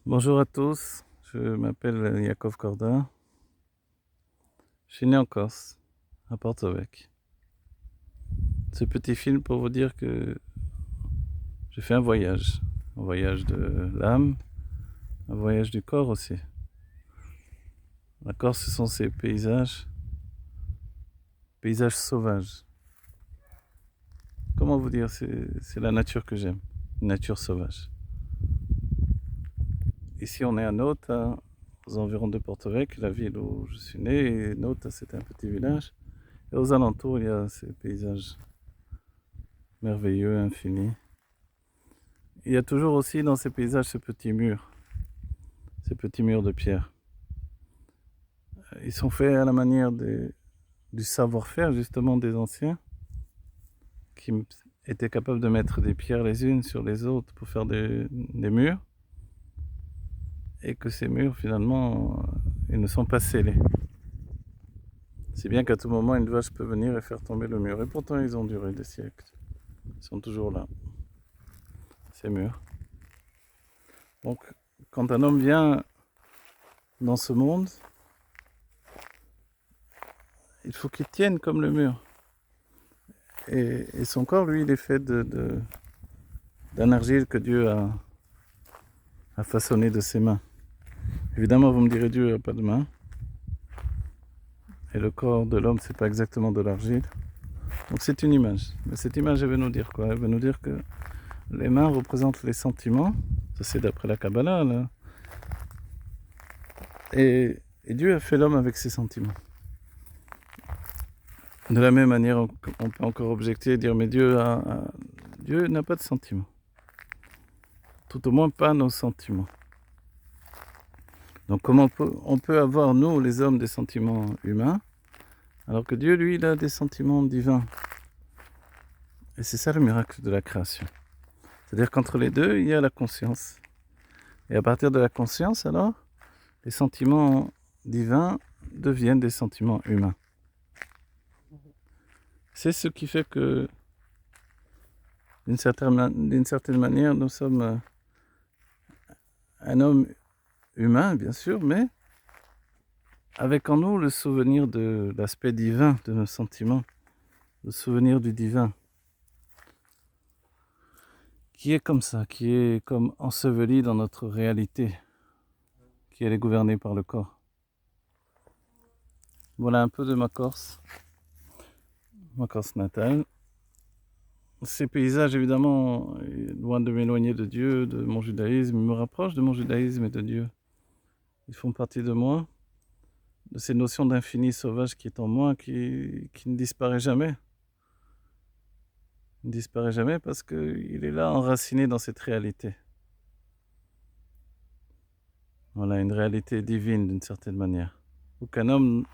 Bonjour à tous, je m'appelle Yakov Corda. Je suis né en Corse, à Porto-Vec. Ce petit film pour vous dire que j'ai fait un voyage de l'âme, un voyage du corps aussi. La Corse, ce sont ces paysages sauvages. Comment vous dire, c'est la nature que j'aime, une nature sauvage. Ici, on est à Nauta, aux environs de Porto-Vec, la ville où je suis né. Et Nauta, c'est un petit village. Et aux alentours, il y a ces paysages merveilleux, infinis. Il y a toujours aussi dans ces paysages ces petits murs de pierre. Ils sont faits à la manière du savoir-faire justement des anciens qui étaient capables de mettre des pierres les unes sur les autres pour faire des murs, et que ces murs finalement ils ne sont pas scellés. Si bien qu'à tout moment une vache peut venir et faire tomber le mur, et pourtant ils ont duré des siècles. Ils sont toujours là, ces murs. Donc quand un homme vient dans ce monde, il faut qu'il tienne comme le mur. Et son corps, lui, il est fait d'un argile que Dieu a façonné de ses mains. Évidemment, vous me direz, Dieu n'a pas de main. Et le corps de l'homme, c'est pas exactement de l'argile. Donc c'est une image. Mais cette image, elle veut nous dire quoi? Elle veut nous dire que les mains représentent les sentiments. Ça, c'est d'après la Kabbalah, là. Et Dieu a fait l'homme avec ses sentiments. De la même manière, on peut encore objecter et dire, mais Dieu n'a pas de sentiments. Tout au moins pas nos sentiments. Donc comment on peut avoir, nous, les hommes, des sentiments humains, alors que Dieu, lui, il a des sentiments divins. Et c'est ça le miracle de la création. C'est-à-dire qu'entre les deux, il y a la conscience. Et à partir de la conscience, alors, les sentiments divins deviennent des sentiments humains. C'est ce qui fait que, d'une certaine manière, nous sommes un homme humain, bien sûr, mais avec en nous le souvenir de l'aspect divin de nos sentiments, le souvenir du divin, qui est comme ça, qui est comme enseveli dans notre réalité, qui est gouvernée par le corps. Voilà un peu de ma Corse natale. Ces paysages, évidemment, loin de m'éloigner de Dieu, de mon judaïsme, me rapprochent de mon judaïsme et de Dieu. Ils font partie de moi, de ces notions d'infini sauvage qui est en moi, qui ne disparaît jamais. Il ne disparaît jamais parce qu'il est là, enraciné dans cette réalité. Voilà, une réalité divine d'une certaine manière. Aucun homme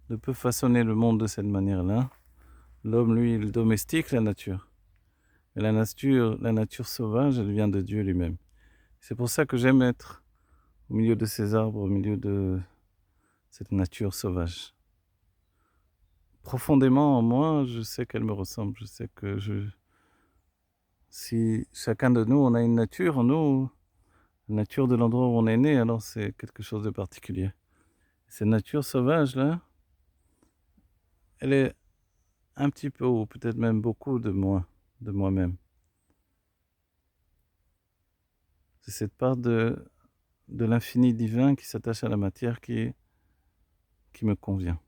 ne peut façonner le monde de cette manière-là. L'homme, lui, il domestique la nature. Mais la nature sauvage, elle vient de Dieu lui-même. C'est pour ça que j'aime être au milieu de ces arbres, au milieu de cette nature sauvage. Profondément en moi, je sais qu'elle me ressemble. Je sais que si chacun de nous, on a une nature en nous, la nature de l'endroit où on est né, alors c'est quelque chose de particulier. Cette nature sauvage-là, elle est un petit peu, ou peut-être même beaucoup de moi, de moi-même. C'est cette part de l'infini divin qui s'attache à la matière qui me convient.